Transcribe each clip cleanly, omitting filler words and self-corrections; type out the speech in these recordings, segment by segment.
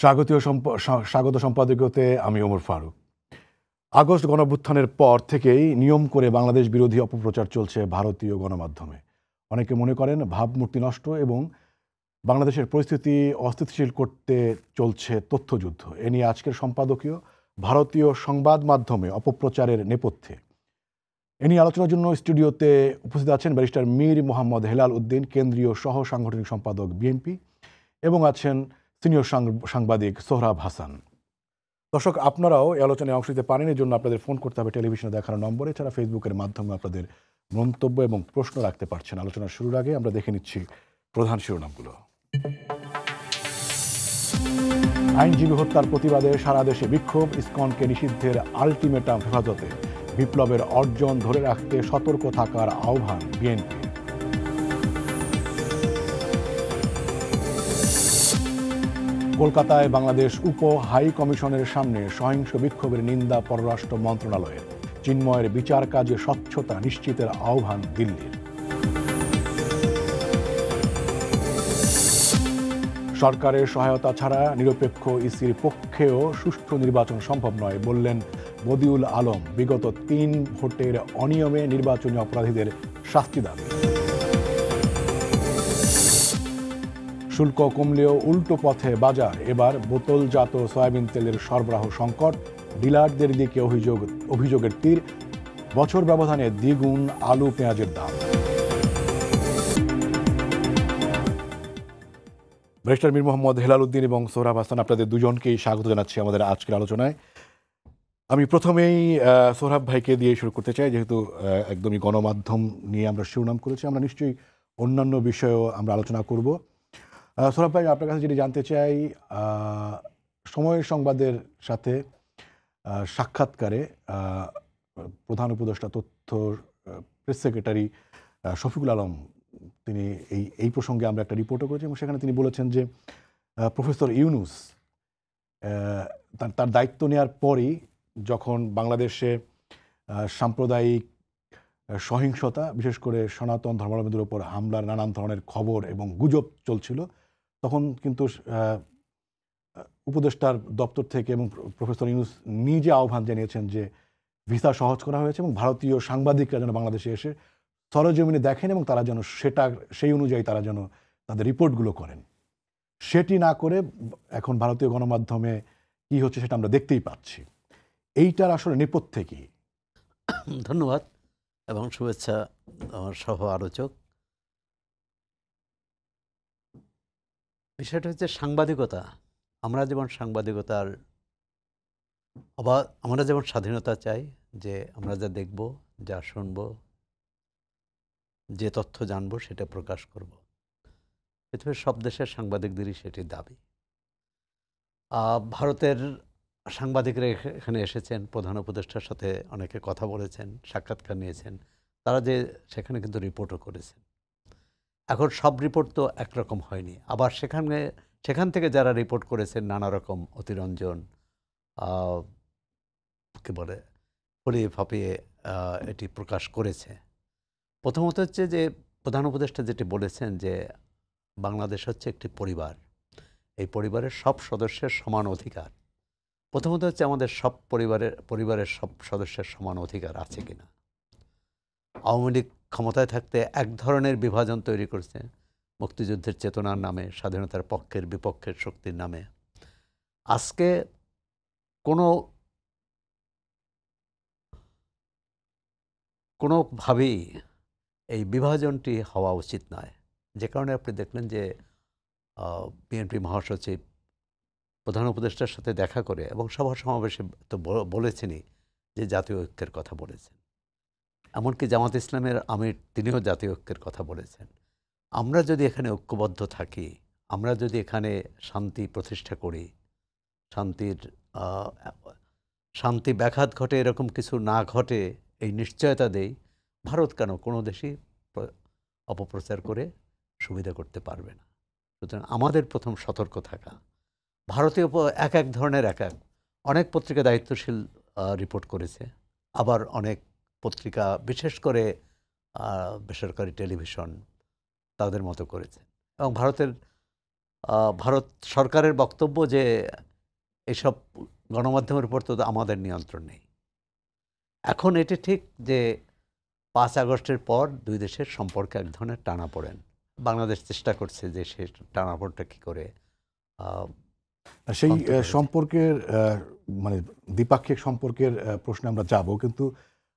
স্বাগত সম্পাদকীয়তে আমি ওমর ফারুক। আগস্ট গণঅভ্যুত্থানের পর থেকেই নিয়ম করে বাংলাদেশ বিরোধী অপপ্রচার চলছে ভারতীয় গণমাধ্যমে। অনেকে মনে করেন ভাবমূর্তি নষ্ট এবং বাংলাদেশের পরিস্থিতি অস্থিতিশীল করতে চলছে তথ্যযুদ্ধ। এ নিয়ে আজকের সম্পাদকীয় ভারতীয় সংবাদ মাধ্যমে অপপ্রচারের নেপথ্যে। এ নিয়ে আলোচনার জন্য স্টুডিওতে উপস্থিত আছেন ব্যারিস্টার মীর মোহাম্মদ হেলাল উদ্দিন, কেন্দ্রীয় সহ সাংগঠনিক সম্পাদক বিএনপি, এবং আছেন সিনিয়র সাংবাদিক সোহরাব হাসান। দর্শক, আপনারাও এই আলোচনায় অংশ নিতে পারেন। এই জন্য আপনাদের ফোন করতে হবে টেলিভিশনে দেখানো নম্বরে, এছাড়া ফেসবুকের মাধ্যমে আপনাদের মন্তব্য এবং প্রশ্ন রাখতে পারছেন। আলোচনা শুরুর আগে আমরা দেখে নিচ্ছি প্রধান শিরোনামগুলো। আইনজীবী হত্যার প্রতিবাদে সারা দেশে বিক্ষোভ, ইসকনকে নিষিদ্ধের আলটিমেটাম হেফাজতে, বিপ্লবের অর্জন ধরে রাখতে সতর্ক থাকার আহ্বান বিএনপি। কলকাতায় বাংলাদেশ উপ হাই কমিশনের সামনে সহিংস বিক্ষোভের নিন্দা পররাষ্ট্র মন্ত্রণালয়ের। চিন্ময়ের বিচার কাজে স্বচ্ছতা নিশ্চিতের আহ্বান দিল্লির। সরকারের সহায়তা ছাড়া নিরপেক্ষ ইসির পক্ষেও সুষ্ঠু নির্বাচন সম্ভব নয় বললেন বদিউল আলম। বিগত 3 ভোটের অনিয়মে নির্বাচনী অপরাধীদের শাস্তি দাবি। শুল্ক কমলেও উল্টো পথে বাজার, এবার বোতলজাত সয়াবিন তেলের সরবরাহ সংকট। ডিলারদের দিকে অভিযোগের তীর, বছর ব্যবধানে দ্বিগুণ আলু পেঁয়াজের দাম। ব্যারিস্টার মীর মোহাম্মদ হেলাল উদ্দিন এবং সোহরাব হাসান, আপনাদের দুজনকেই স্বাগত জানাচ্ছি আমাদের আজকের আলোচনায়। আমি প্রথমেই সোহরাব ভাইকে দিয়ে শুরু করতে চাই, যেহেতু একদমই গণমাধ্যম নিয়ে আমরা শিরোনাম করেছি, আমরা নিশ্চয়ই অন্যান্য বিষয়েও আমরা আলোচনা করব। সোহরাব ভাই, আপনার কাছে যেটি জানতে চাই, সময় সংবাদের সাথে সাক্ষাৎকারে প্রধান উপদেষ্টা তথ্য প্রেস সেক্রেটারি শফিকুল আলম, তিনি এই প্রসঙ্গে আমরা একটা রিপোর্টও করেছি, এবং সেখানে তিনি বলেছেন যে প্রফেসর ইউনূস তার দায়িত্ব নেওয়ার পরই যখন বাংলাদেশে সাম্প্রদায়িক সহিংসতা, বিশেষ করে সনাতন ধর্মাবলম্বীদের উপর হামলার নানান ধরনের খবর এবং গুজব চলছিল, তখন কিন্তু উপদেষ্টার দপ্তর থেকে এবং প্রফেসর ইউনূস নিজে আহ্বান জানিয়েছেন যে ভিসা সহজ করা হয়েছে এবং ভারতীয় সাংবাদিকরা যেন বাংলাদেশে এসে সরজমিনে দেখেন এবং তারা যেন সেই অনুযায়ী তারা যেন তাদের রিপোর্টগুলো করেন। সেটি না করে এখন ভারতীয় গণমাধ্যমে কি হচ্ছে সেটা আমরা দেখতেই পাচ্ছি। এইটার আসলে নেপথ্যে কি? ধন্যবাদ এবং শুভেচ্ছা আমার সহ আলোচক। বিষয়টা হচ্ছে সাংবাদিকতা। আমরা যেমন সাংবাদিকতার আমরা যেমন স্বাধীনতা চাই, যে আমরা যা দেখব, যা শুনব, যে তথ্য জানবো সেটা প্রকাশ করব। পৃথিবীর সব দেশের সাংবাদিকদেরই সেটি দাবি। ভারতের সাংবাদিকরা এখানে এসেছেন, প্রধান উপদেষ্টার সাথে অনেকে কথা বলেছেন, সাক্ষাৎকার নিয়েছেন, তারা যে সেখানে কিন্তু রিপোর্টও করেছেন। এখন সব রিপোর্ট তো একরকম হয়নি। আবার সেখান থেকে যারা রিপোর্ট করেছেন নানা রকম অতিরঞ্জন, কী বলে, ফলিয়ে ফাঁপিয়ে এটি প্রকাশ করেছে। প্রথমত হচ্ছে যে প্রধান উপদেষ্টা যেটি বলেছেন যে বাংলাদেশ হচ্ছে একটি পরিবার, এই পরিবারের সব সদস্যের সমান অধিকার। প্রথমত হচ্ছে আমাদের সব পরিবারের সব সদস্যের সমান অধিকার আছে কিনা। আওয়ামী লীগ ক্ষমতায় থাকতে এক ধরনের বিভাজন তৈরি করছে মুক্তিযুদ্ধের চেতনার নামে, স্বাধীনতার পক্ষের বিপক্ষের শক্তির নামে। আজকে কোনোভাবেই এই বিভাজনটি হওয়া উচিত নয়। যে কারণে আপনি দেখলেন যে বিএনপি মহাসচিব প্রধান উপদেষ্টার সাথে দেখা করে এবং সভা সমাবেশে তো বলেছেনই যে জাতীয় ঐক্যের কথা বলেছেন। এমনকি জামাত ইসলামের আমির তিনিও জাতীয় ঐক্যের কথা বলেছেন। আমরা যদি এখানে ঐক্যবদ্ধ থাকি, আমরা যদি এখানে শান্তি প্রতিষ্ঠা করি, শান্তি ব্যাঘাত ঘটে, এরকম কিছু না ঘটে, এই নিশ্চয়তা দেই, ভারত কেন কোনো দেশই অপপ্রচার করে সুবিধা করতে পারবে না। সুতরাং আমাদের প্রথম সতর্ক থাকা। ভারতীয় এক ধরনের অনেক পত্রিকা দায়িত্বশীল রিপোর্ট করেছে, আবার অনেক পত্রিকা, বিশেষ করে বেসরকারি টেলিভিশন, তাদের মতো করেছে। এবং ভারতের ভারত সরকারের বক্তব্য যে এসব গণমাধ্যমের উপর তো আমাদের নিয়ন্ত্রণ নেই। এখন এটি ঠিক যে ৫ আগস্টের পর দুই দেশের সম্পর্কে এক ধরনের টানাপোড়েন। বাংলাদেশ চেষ্টা করছে যে সে টানাপোড়েনটা কী করে সেই অন্তত হয়েছে। সম্পর্কের মানে দ্বিপাক্ষিক সম্পর্কের প্রশ্নে আমরা যাব, কিন্তু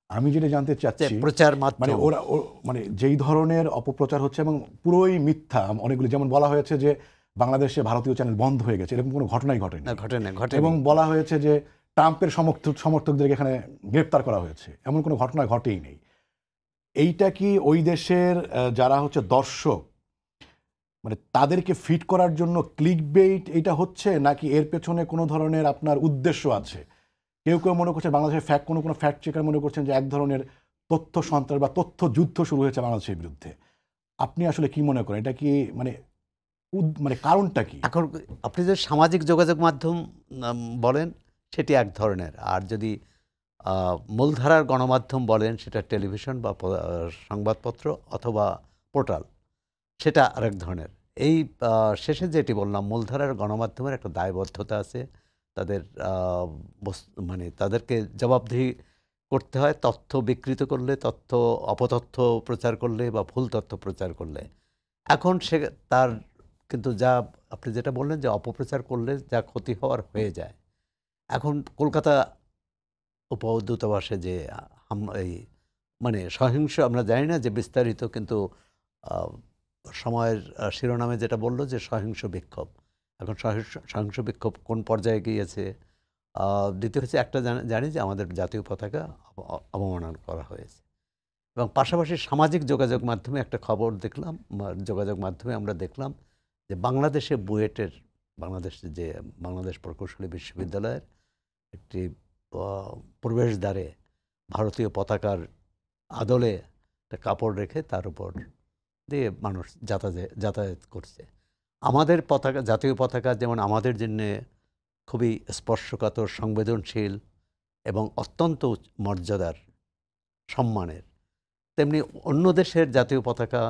আমি যেটা জানতে যে চাচ্ছি প্রচার মানে মাধ্যম ওরা মানে যেই ধরনের অপপ্রচার হচ্ছে এবং পুরোই মিথ্যা, অনেকগুলো যেমন বলা হয়েছে যে বাংলাদেশে ভারতীয় চ্যানেল বন্ধ হয়ে গেছে, এরকম কোনো ঘটনাই ঘটেনি। ঘটেনি এবং বলা হয়েছে যে ট্রাম্পের সমর্থকদেরকে এখানে গ্রেপ্তার করা হয়েছে, এমন কোনো ঘটনা ঘটেই নেই। এইটা কি ওই দেশের যারা হচ্ছে দর্শক, মানে তাদেরকে ফিট করার জন্য ক্লিক বেইট এটা হচ্ছে, নাকি এর পেছনে কোনো ধরনের আপনার উদ্দেশ্য আছে? কেউ কেউ মনে করছে বাংলাদেশের কোনো ফ্যাক্ট চেকার মনে করছেন যে এক ধরনের তথ্য সন্ত্রাস বা তথ্য যুদ্ধ শুরু হয়েছে বাংলাদেশের বিরুদ্ধে। আপনি আসলে কি মনে করেন, এটা কি মানে মানে কারণটা কি? এখন আপনি যে সামাজিক যোগাযোগ মাধ্যম বলেন সেটি এক ধরনের, আর যদি মূলধারার গণমাধ্যম বলেন সেটা টেলিভিশন বা সংবাদপত্র অথবা পোর্টাল, সেটা আরেক ধরনের। এই শেষে যেটি বললাম, মূলধারার গণমাধ্যমের একটা দায়বদ্ধতা আছে, তাদের মানে তাদেরকে জবাবদিহি করতে হয় তথ্য বিকৃত করলে, তথ্য অপতথ্য প্রচার করলে বা ভুল তথ্য প্রচার করলে। এখন সে তার কিন্তু যা আপনি যেটা বললেন যে অপপ্রচার করলে যা ক্ষতি হওয়ার হয়ে যায়। এখন কলকাতা উপদূতাবাসে যে এই মানে সহিংস, আমরা জানি না যে বিস্তারিত, কিন্তু সময়ের শিরোনামে যেটা বলল যে সহিংস বিক্ষোভ, এখন সহিংস বিক্ষোভ কোন পর্যায়ে গিয়েছে। দ্বিতীয় হচ্ছে একটা জানি যে আমাদের জাতীয় পতাকা অবমাননা করা হয়েছে। এবং পাশাপাশি সামাজিক যোগাযোগ মাধ্যমে একটা খবর দেখলাম, যোগাযোগ মাধ্যমে আমরা দেখলাম যে বাংলাদেশে বুয়েটের বাংলাদেশ প্রকৌশলী বিশ্ববিদ্যালয়ের একটি প্রবেশদ্বারে ভারতীয় পতাকার আদলে একটা কাপড় রেখে তার উপর দিয়ে মানুষ যাতায়াত করছে। আমাদের পতাকা, জাতীয় পতাকা যেমন আমাদের জন্য খুবই স্পর্শকাতর, সংবেদনশীল এবং অত্যন্ত মর্যাদার, সম্মানের, তেমনি অন্য দেশের জাতীয় পতাকা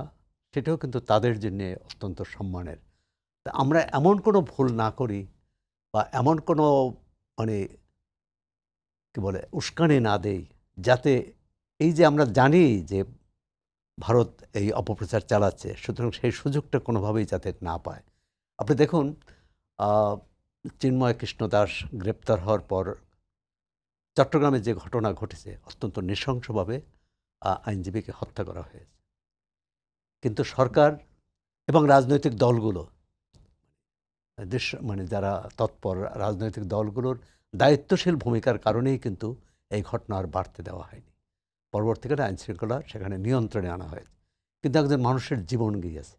সেটাও কিন্তু তাদের জন্য অত্যন্ত সম্মানের। তা আমরা এমন কোনো ভুল না করি বা এমন কোনো মানে কি বলে উস্কানি না দেই, যাতে এই যে আমরা জানি যে ভারত এই অপপ্রচার চালাচ্ছে, সুতরাং সেই সুযোগটা কোনোভাবেই যাতে না পায়। আপনি দেখুন, চিন্ময় কৃষ্ণ দাস গ্রেপ্তার হওয়ার পর চট্টগ্রামে যে ঘটনা ঘটেছে, অত্যন্ত নৃশংসভাবে আইনজীবীকে হত্যা করা হয়েছে। কিন্তু সরকার এবং রাজনৈতিক দলগুলো, মানে যারা তৎপর রাজনৈতিক দলগুলোর দায়িত্বশীল ভূমিকার কারণেই কিন্তু এই ঘটনা আর বাড়তে দেওয়া হয়নি। পরবর্তীকালে আইনশৃঙ্খলা সেখানে নিয়ন্ত্রণে আনা হয়েছে, কিন্তু একজন মানুষের জীবন গিয়েছে।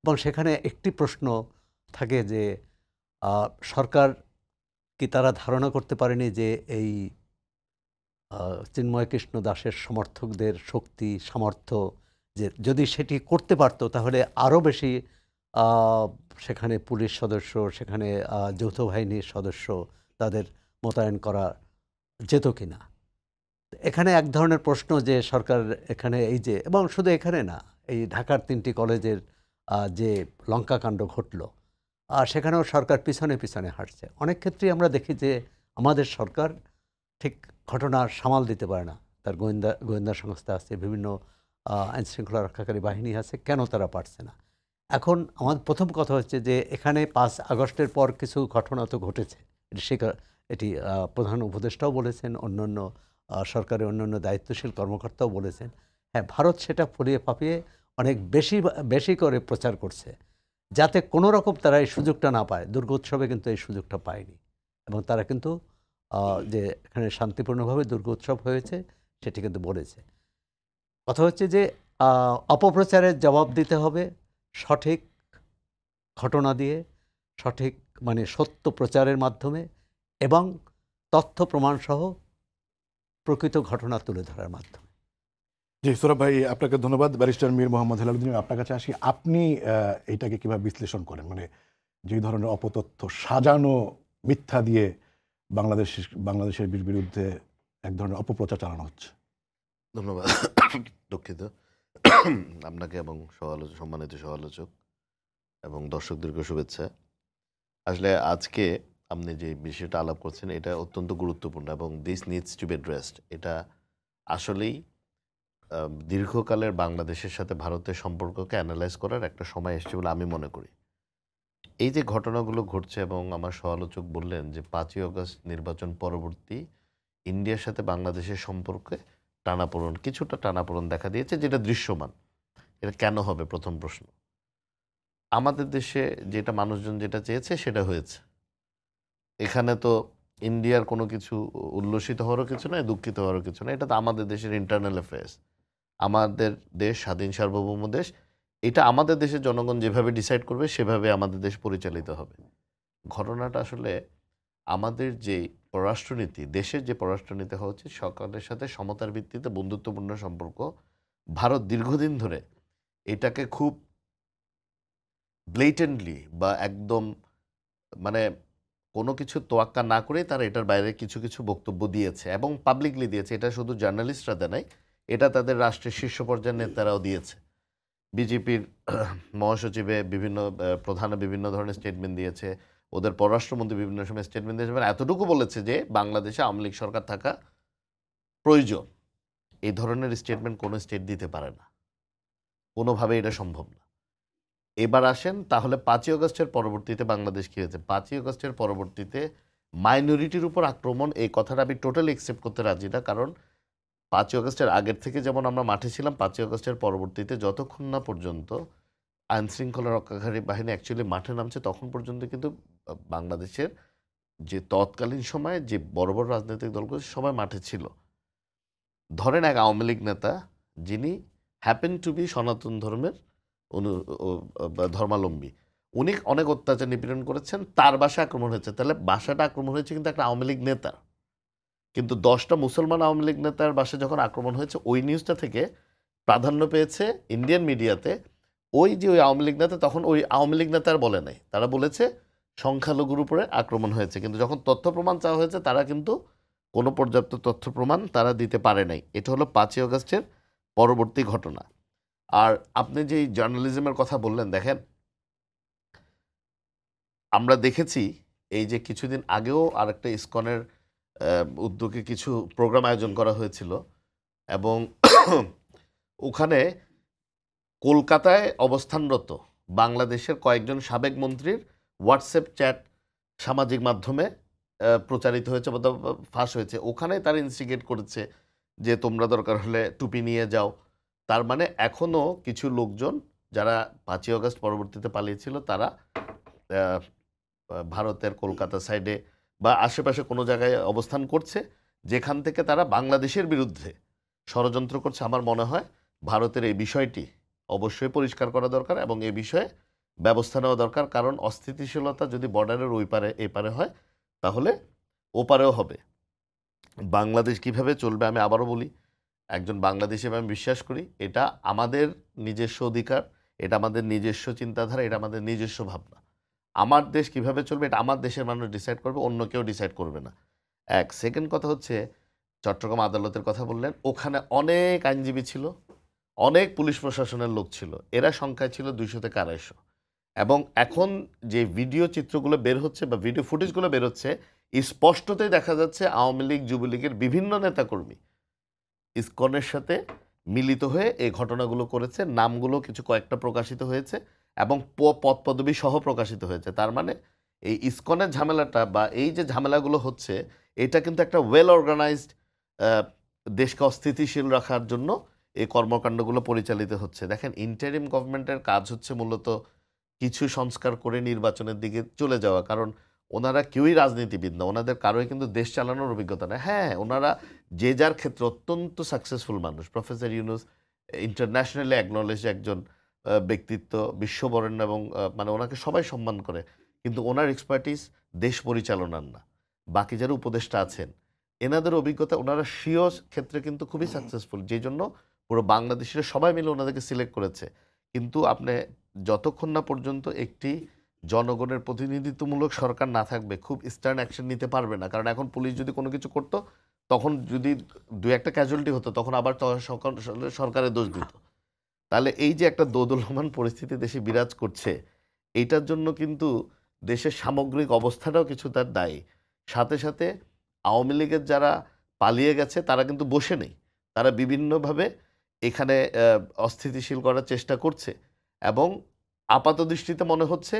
এবং সেখানে একটি প্রশ্ন থাকে যে সরকার কি তারা ধারণা করতে পারেনি যে এই চিন্ময় কৃষ্ণ দাসের সমর্থকদের শক্তি সামর্থ্য, যে যদি সেটি করতে পারতো তাহলে আরও বেশি সেখানে পুলিশ সদস্য, সেখানে যৌথ বাহিনীর সদস্য তাদের মোতায়েন করা যেত কিনা। এখানে এক ধরনের প্রশ্ন যে সরকার এখানে এই যে, এবং শুধু এখানে না, এই ঢাকার 3টি কলেজের যে লঙ্কাকাণ্ড ঘটল, সেখানেও সরকার পিছনে পিছনে হাঁটছে। অনেক ক্ষেত্রেই আমরা দেখি যে আমাদের সরকার ঠিক ঘটনা সামাল দিতে পারে না। তার গোয়েন্দা সংস্থা আছে, বিভিন্ন আইনশৃঙ্খলা রক্ষাকারী বাহিনী আছে, কেন তারা পারছে না? এখন আমাদের প্রথম কথা হচ্ছে যে এখানে 5 আগস্টের পর কিছু ঘটনা তো ঘটেছে, এটি প্রধান উপদেষ্টাও বলেছেন, অন্যান্য সরকারের অন্যান্য দায়িত্বশীল কর্মকর্তাও বলেছেন। হ্যাঁ, ভারত সেটা ফুলিয়ে ফাঁপিয়ে অনেক বেশি করে প্রচার করছে, যাতে কোনো রকম তারা এই সুযোগটা না পায়। দুর্গোৎসবে কিন্তু এই সুযোগটা পায়নি, এবং তারা কিন্তু যে এখানে শান্তিপূর্ণভাবে দুর্গোৎসব হয়েছে সেটি কিন্তু বলেছে। কথা হচ্ছে যে অপপ্রচারের জবাব দিতে হবে সঠিক ঘটনা দিয়ে, সঠিক মানে সত্য প্রচারের মাধ্যমে, এবং তথ্য প্রমাণসহ প্রকৃত ঘটনা তুলে ধরার মাধ্যমে। জি সোহরাব ভাই, আপনাকে ধন্যবাদ। ব্যারিস্টার মীর মোহাম্মদ হেলালুদ্দিন, আপনার কাছে আসি। আপনি এটাকে কিভাবে বিশ্লেষণ করেন, মানে যে ধরনের অপতথ্য সাজানো মিথ্যা দিয়ে বাংলাদেশের বিরুদ্ধে এক ধরনের অপপ্রচার চালানো হচ্ছে? ধন্যবাদ, দুঃখিত আপনাকে এবং সম্মানিত সহ আলোচক। এবং দর্শকদেরকে শুভেচ্ছা। আসলে আজকে আপনি যে বিষয়টা আলাপ করছেন এটা অত্যন্ত গুরুত্বপূর্ণ এবং this needs to B addressed. এটা আসলেই দীর্ঘকালের বাংলাদেশের সাথে ভারতের সম্পর্ককে অ্যানালাইজ করার একটা সময় এসেছে বলে আমি মনে করি। এই যে ঘটনাগুলো ঘটছে এবং আমার সমালোচক বললেন যে ৫ই আগস্ট নির্বাচন পরবর্তী ইন্ডিয়ার সাথে বাংলাদেশের সম্পর্কে কিছুটা টানাপোড়েন দেখা দিয়েছে, যেটা দৃশ্যমান। এটা কেন হবে? প্রথম প্রশ্ন। আমাদের দেশে যেটা মানুষজন যেটা চেয়েছে সেটা হয়েছে। এখানে তো ইন্ডিয়ার কোনো কিছু উল্লসিত হওয়ারও কিছু নয়, দুঃখিত হওয়ারও কিছু নয়। এটা তো আমাদের দেশের ইন্টারনাল অ্যাফেয়ার্স। আমাদের দেশ স্বাধীন সার্বভৌম দেশ। এটা আমাদের দেশের জনগণ যেভাবে ডিসাইড করবে সেভাবে আমাদের দেশ পরিচালিত হবে। ঘটনাটা আসলে আমাদের যে পররাষ্ট্রনীতি, দেশের যে পররাষ্ট্রনীতি হওয়া উচিত, সরকারের সাথে সমতার ভিত্তিতে বন্ধুত্বপূর্ণ সম্পর্ক, ভারত দীর্ঘদিন ধরে এটাকে খুব ব্লেটেন্টলি বা একদম মানে কোনো কিছু তোয়াক্কা না করেই তারা এটার বাইরে কিছু কিছু বক্তব্য দিয়েছে এবং পাবলিকলি দিয়েছে। এটা শুধু জার্নালিস্টরা দেয় নাই, এটা তাদের রাষ্ট্রের শীর্ষ পর্যায়ের নেতারাও দিয়েছে। বিজেপির মহাসচিবে প্রধান বিভিন্ন ধরনের স্টেটমেন্ট দিয়েছে, ওদের পররাষ্ট্রমন্ত্রী বিভিন্ন সময় স্টেটমেন্ট দিয়েছে, মানে এতটুকু বলেছে যে বাংলাদেশে আওয়ামী লীগ সরকার থাকা প্রয়োজন। এই ধরনের স্টেটমেন্ট কোনো স্টেট দিতে পারে না, কোনোভাবে এটা সম্ভব না। এবার আসেন তাহলে ৫ই আগস্টের পরবর্তীতে বাংলাদেশ কী হয়েছে? ৫ই আগস্টের পরবর্তীতে মাইনরিটির উপর আক্রমণ, এই কথাটা আমি টোটালি অ্যাকসেপ্ট করতে রাজি না। কারণ ৫ই আগস্টের আগের থেকে যেমন আমরা মাঠে ছিলাম, ৫ই আগস্টের পরবর্তীতে যতক্ষণ না পর্যন্ত আইনশৃঙ্খলা রক্ষাকারী বাহিনী অ্যাকচুয়ালি মাঠে নামছে তখন পর্যন্ত কিন্তু বাংলাদেশের যে তৎকালীন সময়ে যে বড় বড় রাজনৈতিক দলগুলো সবাই মাঠে ছিল। ধরেন এক আওয়ামী লীগ নেতা যিনি হ্যাপেন টু বি সনাতন ধর্মের ধর্মাবলম্বী, উনি অনেক অত্যাচার নিপীড়ন করেছেন, তার বাসায় আক্রমণ হয়েছে। তাহলে বাসাটা আক্রমণ হয়েছে কিন্তু একটা আওয়ামী লীগ নেতার, কিন্তু 10টা মুসলমান আওয়ামী লীগ নেতার বাসায় যখন আক্রমণ হয়েছে ওই নিউজটা থেকে প্রাধান্য পেয়েছে ইন্ডিয়ান মিডিয়াতে ওই আওয়ামী লীগ নেতা। তখন ওই আওয়ামী লীগ নেতার বলে নাই, তারা বলেছে সংখ্যালঘুর উপরে আক্রমণ হয়েছে। কিন্তু যখন তথ্য প্রমাণ চাওয়া হয়েছে তারা কিন্তু কোনো পর্যাপ্ত তথ্য প্রমাণ তারা দিতে পারে নাই। এটা হলো 5ই আগস্টের পরবর্তী ঘটনা। আর আপনি যে জার্নালিজমের কথা বললেন, দেখেন আমরা দেখেছি এই যে কিছুদিন আগেও আরেকটা ইসকনের উদ্যোগে কিছু প্রোগ্রাম আয়োজন করা হয়েছিল এবং ওখানে কলকাতায় অবস্থানরত বাংলাদেশের কয়েকজন সাবেক মন্ত্রীর হোয়াটসঅ্যাপ চ্যাট সামাজিক মাধ্যমে প্রচারিত হয়েছে বা ফাঁস হয়েছে। ওখানে তারা ইনস্টিগেট করেছে যে তোমরা দরকার হলে টুপি নিয়ে যাও। তার মানে এখনও কিছু লোকজন যারা 5ই আগস্ট পরবর্তীতে পালিয়েছিল তারা ভারতের কলকাতা সাইডে বা আশেপাশে কোনো জায়গায় অবস্থান করছে, যেখান থেকে তারা বাংলাদেশের বিরুদ্ধে ষড়যন্ত্র করছে। আমার মনে হয় ভারতের এই বিষয়টি অবশ্যই পরিষ্কার করা দরকার এবং এই বিষয়ে ব্যবস্থা নেওয়া দরকার। কারণ অস্থিতিশীলতা যদি বর্ডারের ওই পারে এই পারে হয় তাহলে ওপারেও হবে। বাংলাদেশ কিভাবে চলবে আমি আবারও বলি, একজন বাংলাদেশি আমি বিশ্বাস করি এটা আমাদের নিজস্ব অধিকার, এটা আমাদের নিজস্ব চিন্তাধারা, এটা আমাদের নিজস্ব ভাবনা। আমার দেশ কিভাবে চলবে এটা আমার দেশের মানুষ ডিসাইড করবে, অন্য কেউ ডিসাইড করবে না। এক সেকেন্ড কথা হচ্ছে চট্টগ্রাম আদালতের কথা বললেন, ওখানে অনেক আইনজীবী ছিল, অনেক পুলিশ প্রশাসনের লোক ছিল, এরা সংখ্যায় ছিল 200 থেকে 250। এবং এখন যে ভিডিও চিত্রগুলো বের হচ্ছে বা ভিডিও ফুটেজগুলো বের হচ্ছে স্পষ্টতই দেখা যাচ্ছে আওয়ামী লীগ যুবলীগের বিভিন্ন নেতাকর্মী ইসকনের সাথে মিলিত হয়ে এই ঘটনাগুলো করেছে। নামগুলো কয়েকটা প্রকাশিত হয়েছে এবং পদ পদবি সহ প্রকাশিত হয়েছে। তার মানে এই ইসকনের ঝামেলাটা বা এই যে ঝামেলাগুলো হচ্ছে এটা কিন্তু একটা ওয়েল অর্গানাইজড দেশকে অস্থিতিশীল রাখার জন্য এই কর্মকাণ্ডগুলো পরিচালিত হচ্ছে। দেখেন ইন্টারিম গভর্নমেন্টের কাজ হচ্ছে মূলত কিছু সংস্কার করে নির্বাচনের দিকে চলে যাওয়া। কারণ ওনারা কেউই রাজনীতিবিদ না, ওনাদের কারোই কিন্তু দেশ চালানোর অভিজ্ঞতা নেই। হ্যাঁ, ওনারা যে যার ক্ষেত্রে অত্যন্ত সাকসেসফুল মানুষ। প্রফেসর ইউনুস ইন্টারন্যাশনালি অ্যাকনলেজ একজন ব্যক্তিত্ব, বিশ্ববরেণ্য এবং মানে ওনাকে সবাই সম্মান করে, কিন্তু ওনার এক্সপার্টিস দেশ পরিচালনার না। বাকি যারা উপদেষ্টা আছেন এনাদের অভিজ্ঞতা, ওনারা স্বীয় ক্ষেত্রে কিন্তু খুবই সাকসেসফুল, যেই জন্য পুরো বাংলাদেশের সবাই মিলে ওনাদেরকে সিলেক্ট করেছে। কিন্তু আপনি যতক্ষণ না পর্যন্ত একটি জনগণের প্রতিনিধিত্বমূলক সরকার না থাকবে খুব স্টার্ন অ্যাকশন নিতে পারবে না। কারণ এখন পুলিশ যদি কোনো কিছু করতো তখন যদি 2-1টা ক্যাজুয়ালিটি হতো তখন আবার সরকারের দোষ দিত। তাহলে এই যে একটা দোদুল্যমান পরিস্থিতি দেশে বিরাজ করছে, এইটার জন্য কিন্তু দেশের সামগ্রিক অবস্থাটাও কিছু তার দায়ী। সাথে সাথে আওয়ামী লীগের যারা পালিয়ে গেছে তারা কিন্তু বসে নেই, তারা বিভিন্নভাবে এখানে অস্থিতিশীল করার চেষ্টা করছে এবং আপাত দৃষ্টিতে মনে হচ্ছে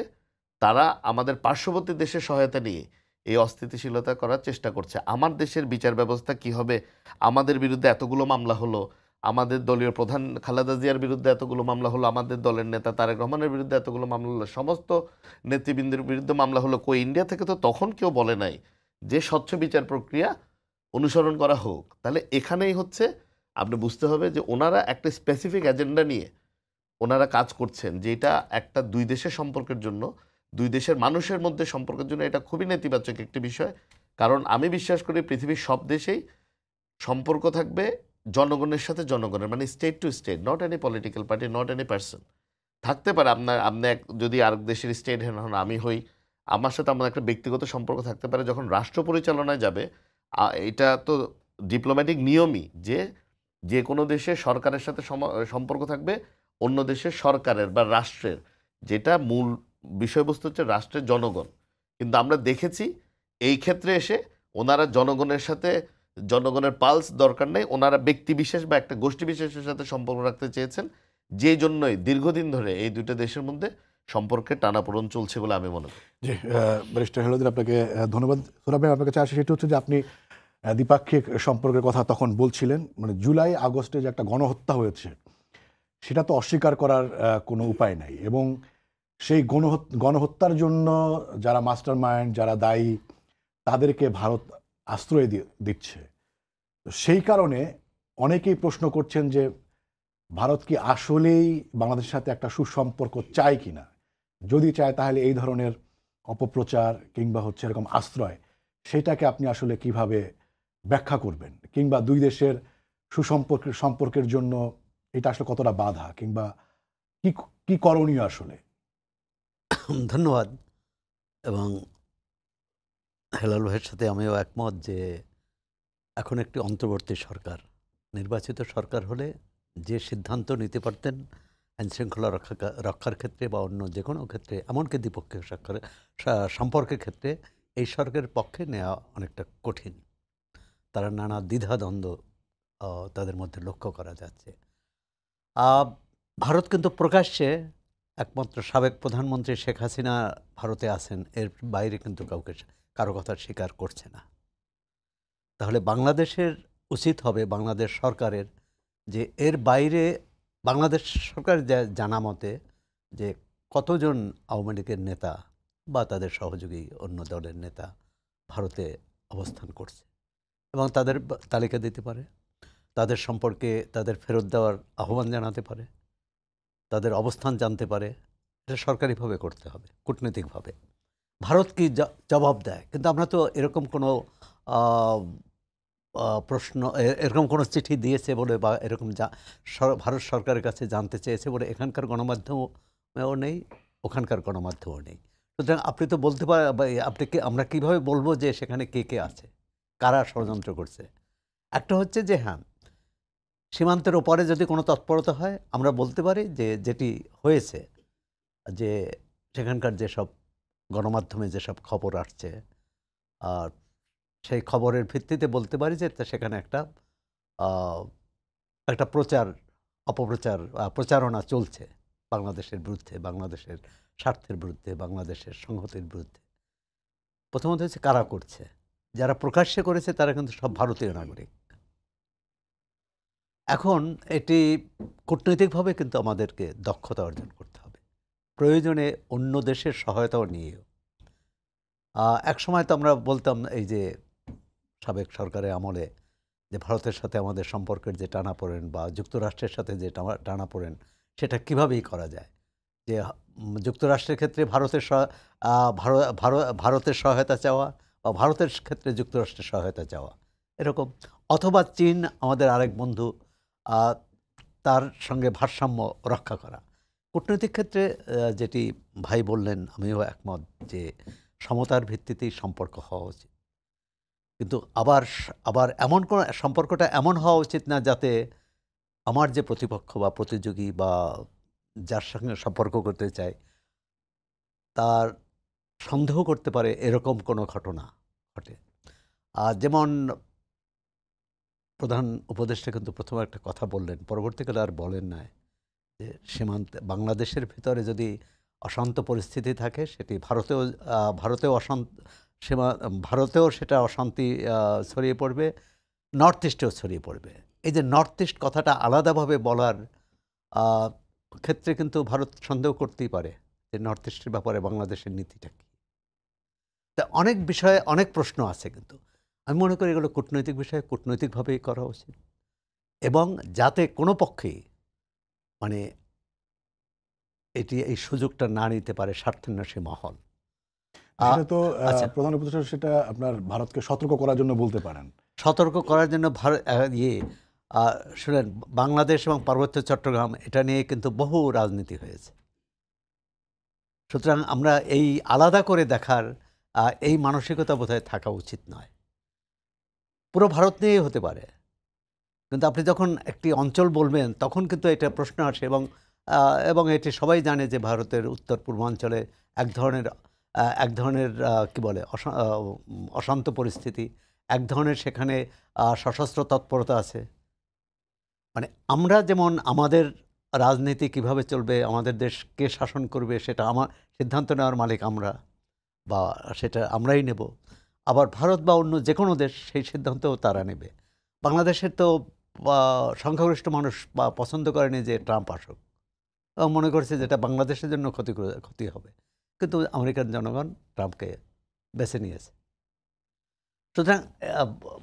তারা আমাদের পার্শ্ববর্তী দেশের সহায়তা নিয়ে এই অস্থিতিশীলতা করার চেষ্টা করছে। আমার দেশের বিচার ব্যবস্থা কি হবে, আমাদের বিরুদ্ধে এতগুলো মামলা হলো, আমাদের দলীয় প্রধান খালেদা জিয়ার বিরুদ্ধে এতগুলো মামলা হলো, আমাদের দলের নেতা তারেক রহমানের বিরুদ্ধে এতগুলো মামলা হলো, সমস্ত নেতৃবৃন্দের বিরুদ্ধে মামলা হলো, কই ইন্ডিয়া থেকে তো তখন কেউ বলে নাই যে স্বচ্ছ বিচার প্রক্রিয়া অনুসরণ করা হোক। তাহলে এখানেই হচ্ছে আপনি বুঝতে হবে যে ওনারা একটা স্পেসিফিক এজেন্ডা নিয়ে ওনারা কাজ করছেন, যেটা একটা দুই দেশের সম্পর্কের জন্য, দুই দেশের মানুষের মধ্যে সম্পর্কের জন্য এটা খুবই নেতিবাচক একটি বিষয়। কারণ আমি বিশ্বাস করি পৃথিবীর সব দেশেই সম্পর্ক থাকবে জনগণের সাথে জনগণের, মানে state to state, not any political party, not any person. থাকতে পারে আপনি যদি আরেক দেশের স্টেট হন, আমি হই, আমার সাথে আমার একটা ব্যক্তিগত সম্পর্ক থাকতে পারে। যখন রাষ্ট্র পরিচালনায় যাবে, এটা তো ডিপ্লোম্যাটিক নিয়মই যে যে কোনো দেশের সরকারের সাথে সম্পর্ক থাকবে অন্য দেশের সরকারের বা রাষ্ট্রের, যেটা মূল বিষয়বস্তু হচ্ছে রাষ্ট্রের জনগণ। কিন্তু আমরা দেখেছি এই ক্ষেত্রে এসে ওনারা জনগণের সাথে, জনগণের পালস দরকার নেই, ওনারা ব্যক্তি বিশেষ বা একটা গোষ্ঠী বিশেষের সাথে সম্পর্ক রাখতে চেয়েছেন, যে জন্যই দীর্ঘদিন ধরে এই দুটো দেশের মধ্যে সম্পর্কে টানাপোড়েন চলছে বলে আমি মনে করি। জি, ব্যারিস্টার হেলালুদ্দিন, আপনাকে ধন্যবাদ। সোহরাব ভাই, আপনার কাছে আসে সেটা হচ্ছে যে আপনি দ্বিপাক্ষিক সম্পর্কের কথা তখন বলছিলেন, মানে জুলাই আগস্টে যে একটা গণহত্যা হয়েছে সেটা তো অস্বীকার করার কোনো উপায় নাই, এবং সেই গণহত্যার জন্য যারা মাস্টার মাইন্ড, যারা দায়ী, তাদেরকে ভারত আশ্রয় দিচ্ছে। তো সেই কারণে অনেকেই প্রশ্ন করছেন যে ভারত কি আসলেই বাংলাদেশের সাথে একটা সুসম্পর্ক চায় কিনা, যদি চায় তাহলে এই ধরনের অপপ্রচার কিংবা হচ্ছে এরকম আশ্রয়, সেটাকে আপনি আসলে কিভাবে ব্যাখ্যা করবেন, কিংবা দুই দেশের সম্পর্কের জন্য এটা আসলে কতটা বাধা, কিংবা কি কি করণীয় আসলে? ধন্যবাদ। এবং হেলাল ভাইয়ের সাথে আমিও একমত যে এখন একটি অন্তর্বর্তী সরকার, নির্বাচিত সরকার হলে যে সিদ্ধান্ত নিতে পারতেন আইনশৃঙ্খলা রক্ষার ক্ষেত্রে বা অন্য যে কোনো ক্ষেত্রে, এমনকি দ্বিপক্ষীয় সম্পর্কের ক্ষেত্রে, এই সরকারের পক্ষে নেওয়া অনেকটা কঠিন। তারা নানা দ্বিধাদ্বন্দ্ব তাদের মধ্যে লক্ষ্য করা যাচ্ছে। ভারত কিন্তু প্রকাশ্যে একমাত্র সাবেক প্রধানমন্ত্রী শেখ হাসিনা ভারতে আছেন, এর বাইরে কিন্তু কারো কথা স্বীকার করছে না। তাহলে বাংলাদেশের উচিত হবে, বাংলাদেশ সরকারের, যে এর বাইরে বাংলাদেশ সরকারের জানা মতে যে কতজন আওয়ামী লীগের নেতা বা তাদের সহযোগী অন্য দলের নেতা ভারতে অবস্থান করছে, এবং তাদের তালিকা দিতে পারে, তাদের সম্পর্কে তাদের ফেরত দেওয়ার আহ্বান জানাতে পারে, তাদের অবস্থান জানতে পারে। এটা সরকারিভাবে করতে হবে, কূটনৈতিকভাবে। ভারত কি জবাব দেয়? কিন্তু আমরা তো এরকম কোনো প্রশ্ন, এরকম কোনো চিঠি দিয়েছে বলে বা এরকম ভারত সরকারের কাছে জানতে চেয়েছে বলে এখানকার গণমাধ্যমেও নেই, ওখানকার গণমাধ্যমেও নেই। সুতরাং আপনি তো বলতে পারেন, আমরা কীভাবে বলবো যে সেখানে কে কে আছে, কারা ষড়যন্ত্র করছে? একটা হচ্ছে যে হ্যাঁ, সীমান্তের ওপারে যদি কোনো তৎপরতা হয়, আমরা বলতে পারি যে যেটি হয়েছে, যে সেখানকার যেসব গণমাধ্যমে যেসব খবর আসছে, আর সেই খবরের ভিত্তিতে বলতে পারি যে সেখানে একটা প্রচারণা চলছে বাংলাদেশের বিরুদ্ধে, বাংলাদেশের স্বার্থের বিরুদ্ধে, বাংলাদেশের সংহতির বিরুদ্ধে। প্রথমত হচ্ছে কারা করছে। যারা প্রকাশ্যে করেছে তারা কিন্তু সব ভারতীয় নাগরিক। এখন এটি কূটনৈতিকভাবে কিন্তু আমাদেরকে দক্ষতা অর্জন করতে হবে, প্রয়োজনে অন্য দেশের সহায়তাও নিয়েও। এক সময় তো আমরা বলতাম, এই যে সাবেক সরকারের আমলে, যে ভারতের সাথে আমাদের সম্পর্কের যে টানাপোড়েন বা যুক্তরাষ্ট্রের সাথে যে টানাপোড়েন, সেটা কীভাবেই করা যায়। যে যুক্তরাষ্ট্রের ক্ষেত্রে ভারতের সহায়তা চাওয়া, বা ভারতের ক্ষেত্রে যুক্তরাষ্ট্রের সহায়তা চাওয়া, এরকম। অথবা চীন আমাদের আরেক বন্ধু, তার সঙ্গে ভারসাম্য রক্ষা করা। কূটনৈতিক ক্ষেত্রে যেটি ভাই বললেন, আমিও একমত যে সমতার ভিত্তিতেই সম্পর্ক হওয়া উচিত। কিন্তু আবার এমন কোন সম্পর্কটা এমন হওয়া উচিত না যাতে আমার যে প্রতিপক্ষ বা প্রতিযোগী বা যার সঙ্গে সম্পর্ক করতে চাই, তার সন্দেহ করতে পারে এরকম কোনো ঘটনা ঘটে। যেমন প্রধান উপদেষ্টা কিন্তু প্রথমে একটা কথা বললেন, পরবর্তীকালে আর বলেন নাই, যে সীমান্তে বাংলাদেশের ভিতরে যদি অশান্ত পরিস্থিতি থাকে সেটি ভারতেও ভারতেও সেটা অশান্তি ছড়িয়ে পড়বে, নর্থ ইস্টেও ছড়িয়ে পড়বে। এই যে নর্থ ইস্ট কথাটা আলাদাভাবে বলার ক্ষেত্রে কিন্তু ভারত সন্দেহ করতেই পারে যে নর্থ ইস্টের ব্যাপারে বাংলাদেশের নীতিটা কী। তা অনেক বিষয়ে অনেক প্রশ্ন আছে, কিন্তু আমি মনে করি এগুলো কূটনৈতিক বিষয়ে কূটনৈতিকভাবেই করা উচিত, এবং যাতে কোনো পক্ষেই মানে এই সুযোগটা না নিতে পারে স্বার্থান্বেষী মহল। সেটা তো আচ্ছা, প্রধান উপদেষ্টা সেটা আপনার ভারতকে সতর্ক করার জন্য বলতে পারেন। সতর্ক করার জন্য শুনেন, বাংলাদেশ এবং পার্বত্য চট্টগ্রাম এটা নিয়ে কিন্তু বহু রাজনীতি হয়েছে। সুতরাং আমরা এই আলাদা করে দেখার এই মানসিকতা বোধহয় থাকা উচিত নয়। পুরো ভারত নিয়েই হতে পারে, কিন্তু আপনি যখন একটি অঞ্চল বলবেন তখন কিন্তু এটা প্রশ্ন আসে, এবং এটি সবাই জানে যে ভারতের উত্তর পূর্বাঞ্চলে এক ধরনের কি বলে অশান্ত পরিস্থিতি, এক ধরনের সেখানে সশস্ত্র তৎপরতা আছে। মানে আমরা যেমন আমাদের রাজনীতি কিভাবে চলবে, আমাদের দেশ কে শাসন করবে, সেটা সিদ্ধান্ত নেওয়ার মালিক আমরা, বা সেটা আমরাই নেব। আবার ভারত বা অন্য যে কোনো দেশ সেই সিদ্ধান্তও তারা নেবে। বাংলাদেশের তো সংখ্যাগরিষ্ঠ মানুষ পছন্দ করেনি যে ট্রাম্প আসুক, এবং মনে করছে যেটা বাংলাদেশের জন্য ক্ষতি হবে, কিন্তু আমেরিকান জনগণ ট্রাম্পকে বেছে নিয়েছে। সুতরাং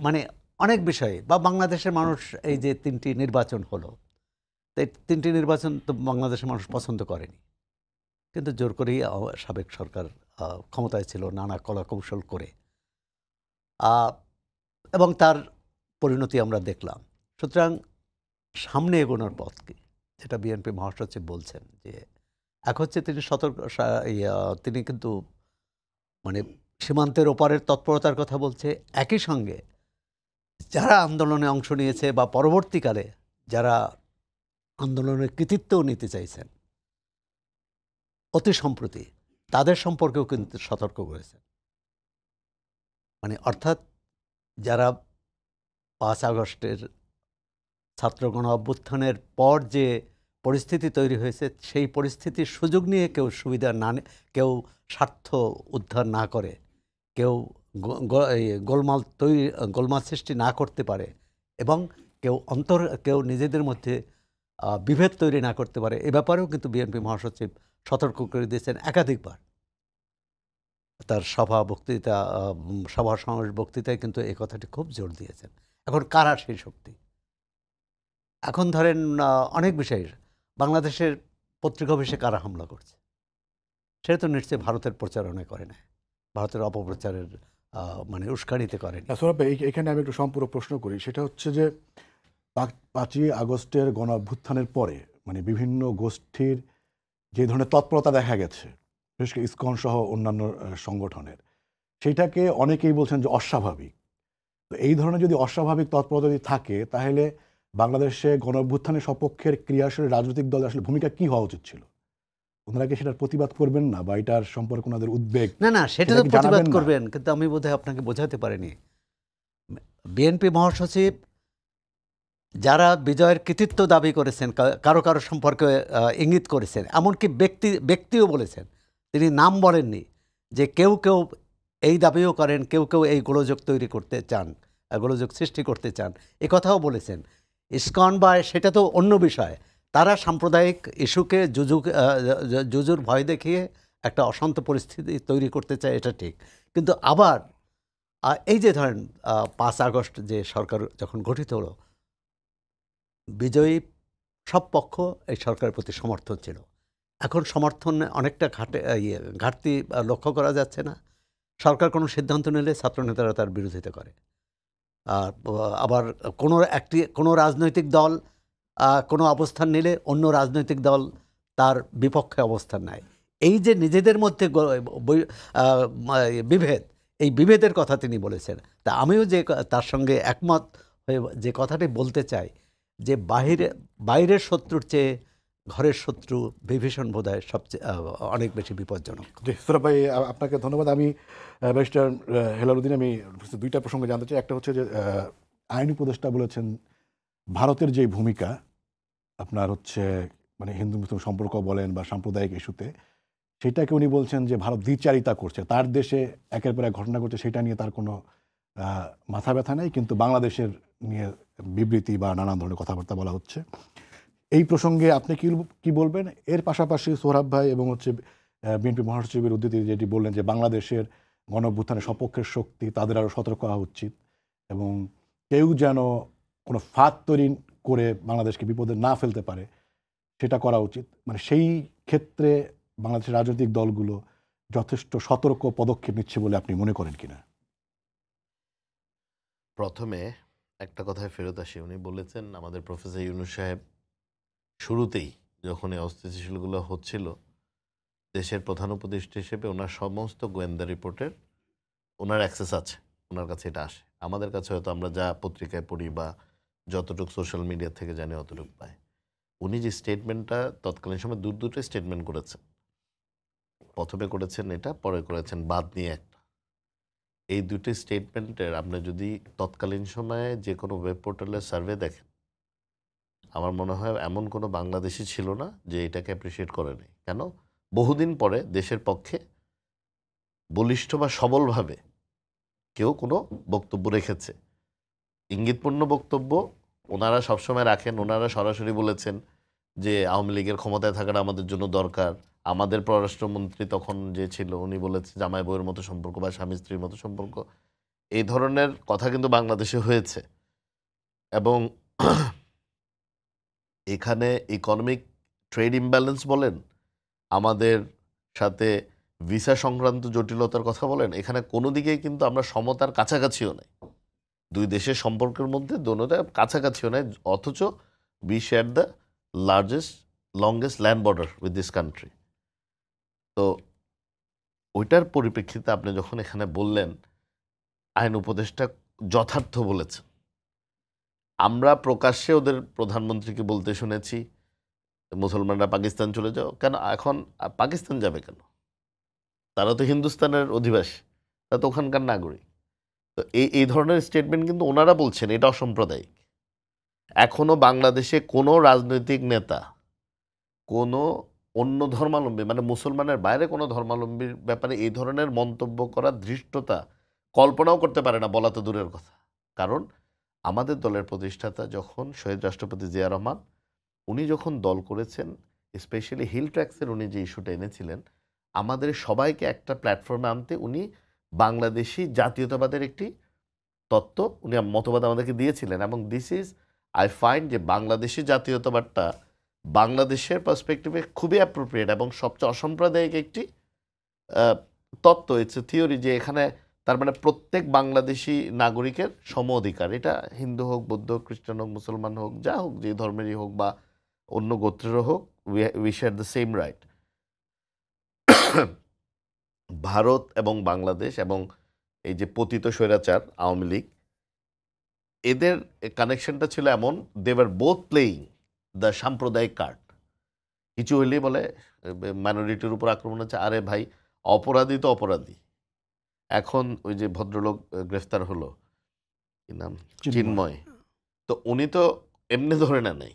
মানে অনেক বিষয়ে, বা বাংলাদেশের মানুষ এই যে 3টি নির্বাচন হলো, তো এই 3টি নির্বাচন তো বাংলাদেশের মানুষ পছন্দ করেনি, কিন্তু জোর করেই সাবেক সরকার ক্ষমতায় ছিল নানা কলাকৌশল করে, এবং তার পরিণতি আমরা দেখলাম। সুতরাং সামনে এগোনোর পথ কি, যেটা বিএনপি মহাসচিব বলছেন, যে এক হচ্ছে তিনি তিনি কিন্তু মানে সীমান্তের ওপারের তৎপরতার কথা বলছে, একই সঙ্গে যারা আন্দোলনে অংশ নিয়েছে বা পরবর্তীকালে যারা আন্দোলনের কৃতিত্বও নিতে চাইছেন অতি সম্প্রতি, তাদের সম্পর্কেও কিন্তু সতর্ক করেছেন। মানে অর্থাৎ যারা 5 আগস্টের ছাত্র গণ অভ্যুত্থানের পর যে পরিস্থিতি তৈরি হয়েছে, সেই পরিস্থিতির সুযোগ নিয়ে কেউ কেউ স্বার্থ উদ্ধার না করে, কেউ গোলমাল সৃষ্টি না করতে পারে, এবং কেউ নিজেদের মধ্যে বিভেদ তৈরি না করতে পারে, এ ব্যাপারেও কিন্তু বিএনপি মহাসচিব সতর্ক করে দিয়েছেন একাধিকবার। তার সভা সমাবেশ বক্তৃতায় কিন্তু এই কথাটি খুব জোর দিয়েছেন। এখন কারা সেই শক্তি? এখন ধরেন অনেক বিষয়ে বাংলাদেশের পত্রিকা অফিসে কারা হামলা করছে, সেটা তো নিশ্চয়ই ভারতের প্রচারণা করে না, ভারতের অপপ্রচারের মানে উস্কানিতে করেনি। সোহরাব ভাই, এখানে আমি একটু সম্পূরক প্রশ্ন করি। সেটা হচ্ছে যে 5ই আগস্টের গণ অভ্যুত্থানের পরে মানে বিভিন্ন গোষ্ঠীর যে ধরনের তৎপরতা দেখা গেছে, বিশেষ করে ইসকন সহ অন্যান্য সংগঠনের, সেইটাকে অনেকেই বলছেন যে অস্বাভাবিক। তো এই ধরনের যদি অস্বাভাবিক তৎপরতা যদি থাকে, তাহলে বাংলাদেশে গণ অভ্যুত্থানের সপক্ষের ক্রিয়াশীল রাজনৈতিক দল আসলে ভূমিকা কি হওয়া উচিত ছিল? ওনারা কি সেটার প্রতিবাদ করবেন না, বা এটার সম্পর্কে ওনাদের উদ্বেগ? না, সেটা তো প্রতিবাদ করবেন, কিন্তু আমি বোধহয় আপনাকে বোঝাতে পারিনি। বিএনপি মহাসচিব যারা বিজয়ের কৃতিত্ব দাবি করেছেন, কারো সম্পর্কে ইঙ্গিত করেছেন, এমনকি ব্যক্তিও বলেছেন, তিনি নাম বলেননি, যে কেউ এই দাবিও করেন, কেউ এই গোলযোগ তৈরি করতে চান, গোলযোগ সৃষ্টি করতে চান, এ কথাও বলেছেন। ইসকন বা সেটা তো অন্য বিষয়, তারা সাম্প্রদায়িক ইস্যুকে জুজুর ভয় দেখিয়ে একটা অশান্ত পরিস্থিতি তৈরি করতে চায়, এটা ঠিক। কিন্তু আবার এই যে ধরেন 5 আগস্ট যে সরকার যখন গঠিত হলো, বিজয়ী সব পক্ষ এই সরকারের প্রতি সমর্থন ছিল। এখন সমর্থনে অনেকটা ঘাটতি লক্ষ্য করা যাচ্ছে না। সরকার কোনো সিদ্ধান্ত নিলে ছাত্রনেতারা তার বিরোধিতা করে, আবার কোনো রাজনৈতিক দল কোনো অবস্থান নিলে অন্য রাজনৈতিক দল তার বিপক্ষে অবস্থান নেয়। এই যে নিজেদের মধ্যে বিভেদ, এই বিভেদের কথা তিনি বলেছেন। তা আমিও তার সঙ্গে একমত হয়ে যে কথাটি বলতে চাই, যে বাইরের শত্রুর চেয়ে ঘরের শত্রু বিভীষণ বোধহয় সবচেয়ে অনেক বেশি বিপজ্জনক। জি সোহরাব ভাই, আপনাকে ধন্যবাদ। আমি ব্যারিস্টার হেলালুদ্দিন, আমি দুইটা প্রসঙ্গে জানতে চাই। একটা হচ্ছে যে আইন উপদেষ্টা বলেছেন ভারতের যে ভূমিকা আপনার হচ্ছে মানে হিন্দু মুসলিম সম্পর্ক বলেন বা সাম্প্রদায়িক ইস্যুতে, সেটাকে উনি বলছেন যে ভারত দ্বিচারিতা করছে, তার দেশে একের পর এক ঘটনা ঘটছে, সেটা নিয়ে তার কোনো মাথা ব্যথা নেই, কিন্তু বাংলাদেশের নিয়ে বিবৃতি বা নানান ধরনের কথাবার্তা বলা হচ্ছে। এই প্রসঙ্গে আপনি কি বলবেন? এর পাশাপাশি সোহরাব ভাই এবং হচ্ছে বিএনপি মহাসচিবের উদ্ধৃতি যেটি বললেন যে বাংলাদেশের গণঅভ্যুত্থানের সপক্ষের শক্তি, তাদের আরও সতর্ক হওয়া উচিত এবং কেউ যেন কোনো ফাঁদ তৈরি করে বাংলাদেশকে বিপদে না ফেলতে পারে, সেটা করা উচিত। মানে সেই ক্ষেত্রে বাংলাদেশের রাজনৈতিক দলগুলো যথেষ্ট সতর্ক পদক্ষেপ নিচ্ছে বলে আপনি মনে করেন কিনা? প্রথমে একটা কথায় ফেরত আসি, উনি বলেছেন আমাদের প্রফেসর ইউনূস সাহেব শুরুতেই যখন এই অস্থিতিশীলগুলো হচ্ছিল, দেশের প্রধান উপদেষ্টা হিসেবে ওনার সমস্ত গোয়েন্দা রিপোর্টের ওনার অ্যাক্সেস আছে, ওনার কাছে এটা আসে। আমাদের কাছে হয়তো আমরা যা পত্রিকায় পড়ি বা যতটুকু সোশ্যাল মিডিয়া থেকে জানি অতটুকু পাই। উনি যে স্টেটমেন্টটা তৎকালীন সময় দুটো স্টেটমেন্ট করেছেন, প্রথমে করেছেন এটা, পরে করেছেন বাদ নিয়ে একটা। এই দুটি স্টেটমেন্টের আপনি যদি তৎকালীন সময়ে যে কোনো ওয়েব পোর্টালের সার্ভে দেখেন, আমার মনে হয় এমন কোনো বাংলাদেশি ছিল না যে এটাকে অ্যাপ্রিসিয়েট করেনি। কেন? বহুদিন পরে দেশের পক্ষে বলিষ্ঠ বা সবলভাবে কেউ কোনো বক্তব্য রেখেছে, ইঙ্গিতপূর্ণ বক্তব্য ওনারা সবসময় রাখেন। ওনারা সরাসরি বলেছেন যে আওয়ামী লীগের ক্ষমতায় থাকাটা আমাদের জন্য দরকার। আমাদের পররাষ্ট্রমন্ত্রী তখন যে ছিল উনি বলেছে জামাই বউয়ের মতো সম্পর্ক বা স্বামী স্ত্রীর মতো সম্পর্ক। এই ধরনের কথা কিন্তু বাংলাদেশে হয়েছে এবং এখানে ইকোনমিক ট্রেড ইমব্যালেন্স বলেন, আমাদের সাথে ভিসা সংক্রান্ত জটিলতার কথা বলেন, এখানে কোনো দিকেই কিন্তু আমরা সমতার কাছাকাছিও নাই। দুই দেশের সম্পর্কের মধ্যে দোনোটা কাছাকাছিও নাই, অথচ we share the longest land border with this country. তো ওইটার পরিপ্রেক্ষিতে আপনি যখন এখানে বললেন আইন উপদেষ্টা যথার্থ বলেছেন। আমরা প্রকাশ্যে ওদের প্রধানমন্ত্রীকে বলতে শুনেছি মুসলমানরা পাকিস্তান চলে যাও। কেন এখন পাকিস্তান যাবে কেন? তারা তো হিন্দুস্তানের অধিবাসী, তারা তো ওখানকার নাগরিক। তো এই ধরনের স্টেটমেন্ট কিন্তু ওনারা বলছেন এটা অসাম্প্রদায়িক। এখনও বাংলাদেশে কোনো রাজনৈতিক নেতা কোনো অন্য ধর্মাবলম্বী মানে মুসলমানের বাইরে কোনো ধর্মাবলম্বীর ব্যাপারে এই ধরনের মন্তব্য করার ধৃষ্টতা কল্পনাও করতে পারে না, বলা তো দূরের কথা। কারণ আমাদের দলের প্রতিষ্ঠাতা যখন শহীদ রাষ্ট্রপতি জিয়া রহমান উনি যখন দল করেছেন, স্পেশালি হিল ট্র্যাক্সের উনি যে ইস্যুটা এনেছিলেন, আমাদের সবাইকে একটা প্ল্যাটফর্মে আনতে উনি বাংলাদেশি জাতীয়তাবাদের একটি তত্ত্ব উনি মতবাদ আমাদেরকে দিয়েছিলেন। এবং দিস ইজ আই ফাইন্ড যে বাংলাদেশি জাতীয়তাবাদটা বাংলাদেশের পার্সপেক্টিভে খুবই অ্যাপ্রোপ্রিয়েট এবং সবচেয়ে অসাম্প্রদায়িক একটি তত্ত্ব। ইটস এ থিওরি যে এখানে তার মানে প্রত্যেক বাংলাদেশি নাগরিকের সম অধিকার। এটা হিন্দু হোক, বৌদ্ধ হোক, খ্রিস্টান হোক, মুসলমান হোক, যা হোক, যে ধর্মেরই হোক বা অন্য গোত্রেরও হোক, we share the same right. Bharat এবং বাংলাদেশ এবং এই যে পতিত স্বৈরাচার আওয়ামী লীগ, এদের কানেকশনটা ছিল এমন, they were both playing the সাম্প্রদায়িক কার্ড। কিছু হইলেই বলে মাইনরিটির উপর আক্রমণ হচ্ছে, আরে ভাই অপরাধী তো অপরাধী। এখন ওই যে ভদ্রলোক গ্রেফতার হলো, কি নাম, চিন্ময়, তো উনি তো এমনি ধরে না নাই,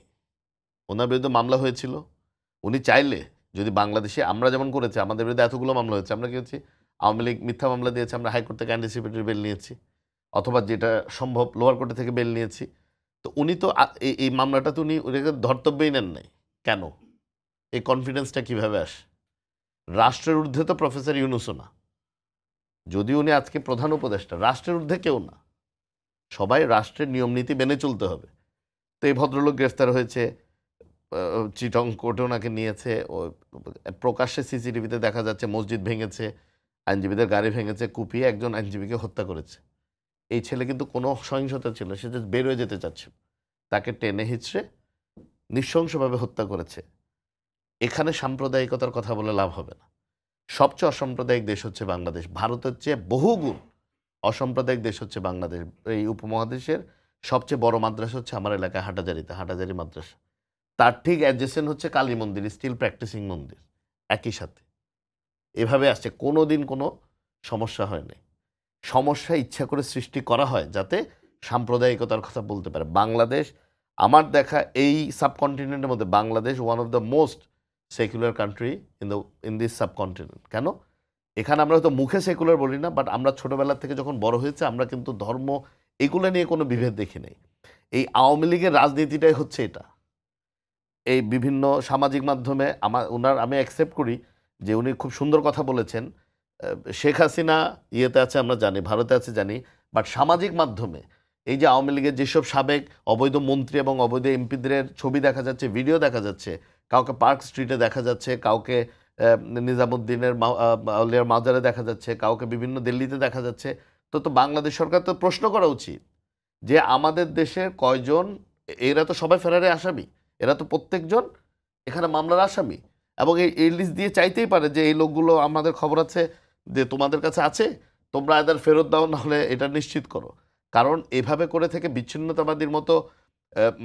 ওনার বিরুদ্ধে মামলা হয়েছিল। উনি চাইলে যদি বাংলাদেশে আমরা যেমন করেছি, আমাদের বিরুদ্ধে এতগুলো মামলা হয়েছে, আমরা কি হচ্ছে আওয়ামী লীগ মিথ্যা মামলা দিয়েছে, আমরা হাইকোর্ট থেকে অ্যান্টিসিপেটরি বেল নিয়েছি, অথবা যেটা সম্ভব লোয়ার কোর্টে থেকে বেল নিয়েছি। তো উনি তো এই মামলাটা তো উনি ধর্তব্যই নেন নাই। কেন? এই কনফিডেন্সটা কিভাবে আসে? রাষ্ট্রের ঊর্ধ্বে তো প্রফেসর ইউনূসও না, যদি উনি আজকে প্রধান উপদেষ্টা, রাষ্ট্রের ঊর্ধ্বে কেউ না, সবাই রাষ্ট্রের নিয়মনীতি মেনে চলতে হবে। তো এই ভদ্রলোক গ্রেফতার হয়েছে, চিটং কোর্টে ওনাকে নিয়েছে, প্রকাশ্যে সিসিটিভিতে দেখা যাচ্ছে মসজিদ ভেঙেছে, আইনজীবীদের গাড়ি ভেঙেছে, কুপিয়ে একজন আইনজীবীকে হত্যা করেছে। এই ছেলে কিন্তু কোনো সহিংসতা ছিল, সে যে বের হয়ে যেতে চাচ্ছে, তাকে টেনে হিচড়ে নৃশংসভাবে হত্যা করেছে। এখানে সাম্প্রদায়িকতার কথা বলে লাভ হবে না। সবচেয়ে অসাম্প্রদায়িক দেশ হচ্ছে বাংলাদেশ, ভারতের চেয়ে বহুগুণ অসাম্প্রদায়িক দেশ হচ্ছে বাংলাদেশ। এই উপমহাদেশের সবচেয়ে বড় মাদ্রাসা হচ্ছে আমার এলাকায় হাটাজারিতে, হাটাজারি মাদ্রাসা। তার ঠিক অ্যাডজেসেন্ট হচ্ছে কালী মন্দির, স্টিল প্র্যাকটিসিং মন্দির, একই সাথে এভাবে আসছে। কোনো দিন কোনো সমস্যা হয়নি। সমস্যা ইচ্ছা করে সৃষ্টি করা হয় যাতে সাম্প্রদায়িকতার কথা বলতে পারে। বাংলাদেশ, আমার দেখা এই সাবকন্টিনেন্টের মধ্যে Bangladesh one of the most secular country in this subcontinent. কেন? এখানে আমরা হয়তো মুখে সেকুলার বলি না, বাট আমরা ছোটোবেলা থেকে যখন বড় হয়েছে আমরা কিন্তু ধর্ম এগুলো নিয়ে কোনো বিভেদ দেখি নাই। এই আওয়ামী লীগের রাজনীতিটাই হচ্ছে এটা। এই বিভিন্ন সামাজিক মাধ্যমে আমি অ্যাকসেপ্ট করি যে উনি খুব সুন্দর কথা বলেছেন। শেখ হাসিনা ইয়েতে আছে আমরা জানি, ভারতে আছে জানি, বাট সামাজিক মাধ্যমে এই যে আওয়ামী লীগের যেসব সাবেক অবৈধ মন্ত্রী এবং অবৈধ এমপিদের ছবি দেখা যাচ্ছে, ভিডিও দেখা যাচ্ছে, কাউকে পার্ক স্ট্রিটে দেখা যাচ্ছে, কাউকে নিজামুদ্দিনের আউলিয়ার মাজারে দেখা যাচ্ছে, কাউকে বিভিন্ন দিল্লিতে দেখা যাচ্ছে। তো বাংলাদেশ সরকার তো প্রশ্ন করা উচিত যে আমাদের দেশের কয়জন, এরা তো সবাই ফেরারে আসামি, এরা তো প্রত্যেকজন এখানে মামলার আসামি, এবং এই লিস্ট দিয়ে চাইতেই পারে যে এই লোকগুলো আমাদের খবর আছে যে তোমাদের কাছে আছে, তোমরা এদের ফেরত দাও, নাহলে এটা নিশ্চিত করো। কারণ এভাবে করে থেকে বিচ্ছিন্নতাবাদীর মতো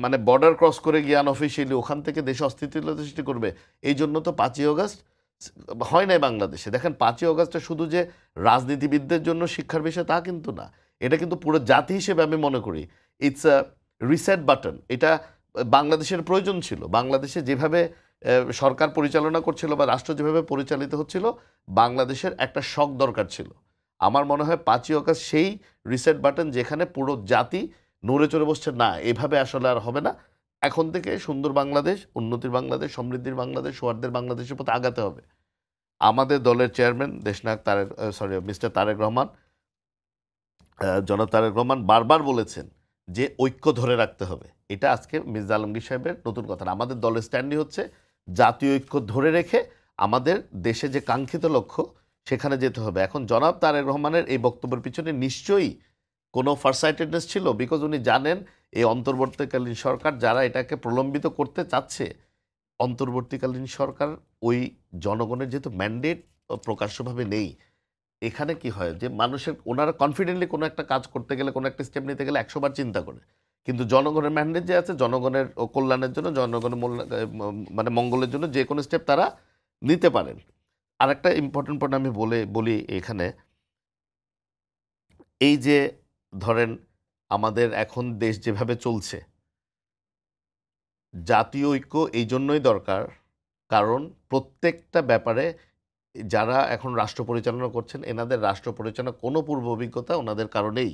মানে বর্ডার ক্রস করে গিয়ে আনঅফিসিয়ালি ওখান থেকে দেশে অস্থিতিশীলতা সৃষ্টি করবে। এই জন্য তো 5ই অগস্ট হয় নাই বাংলাদেশে। দেখেন 5ই অগস্টটা শুধু যে রাজনীতিবিদদের জন্য শিক্ষার বিষয় তা কিন্তু না, এটা কিন্তু পুরো জাতি হিসেবে আমি মনে করি ইটস আ রিসেট বাটন। এটা বাংলাদেশের প্রয়োজন ছিল। বাংলাদেশে যেভাবে সরকার পরিচালনা করছিল বা রাষ্ট্র যেভাবে পরিচালিত হচ্ছিল, বাংলাদেশের একটা শক দরকার ছিল। আমার মনে হয় 5ই অগস্ট সেই রিসেট বাটন যেখানে পুরো জাতি নড়ে চড়ে বসছে, না এভাবে আসলে আর হবে না, এখন থেকে সুন্দর বাংলাদেশ, উন্নতির বাংলাদেশ, সমৃদ্ধির বাংলাদেশ, সৌহার্দ্যের বাংলাদেশের পথে আগাতে হবে। আমাদের দলের চেয়ারম্যান দেশনায়ক মিস্টার তারেক রহমান, জনাব তারেক রহমান বারবার বলেছেন যে ঐক্য ধরে রাখতে হবে। এটা আজকে মির্জা আলমগীর সাহেবের নতুন কথা না। আমাদের দলের স্ট্যান্ডই হচ্ছে জাতীয় ঐক্য ধরে রেখে আমাদের দেশে যে কাঙ্ক্ষিত লক্ষ্য সেখানে যেতে হবে। এখন জনাব তারেক রহমানের এই বক্তব্যের পিছনে নিশ্চয়ই কোনো ফারসাইটেডনেস ছিল, বিকজ উনি জানেন এই অন্তর্বর্তীকালীন সরকার যারা এটাকে প্রলম্বিত করতে চাচ্ছে, অন্তর্বর্তীকালীন সরকার ওই জনগণের যেহেতু ম্যান্ডেট প্রকাশ্যভাবে নেই, এখানে কি হয় যে মানুষের, ওনারা কনফিডেন্টলি কোনো একটা কাজ করতে গেলে, কোনো একটা স্টেপ নিতে গেলে 100 বার চিন্তা করে। কিন্তু জনগণের ম্যান্ডেট যে আছে, জনগণের কল্যাণের জন্য, জনগণের মানে মঙ্গলের জন্য যে কোনো স্টেপ তারা নিতে পারেন। আর একটা ইম্পর্টেন্ট পয়েন্ট আমি বলি এখানে, এই যে ধরেন আমাদের এখন দেশ যেভাবে চলছে, জাতীয় ঐক্য এই জন্যই দরকার, কারণ প্রত্যেকটা ব্যাপারে যারা এখন রাষ্ট্র পরিচালনা করছেন, এনাদের রাষ্ট্র পরিচালনা কোনো পূর্ব অভিজ্ঞতা ওনাদের কারণেই।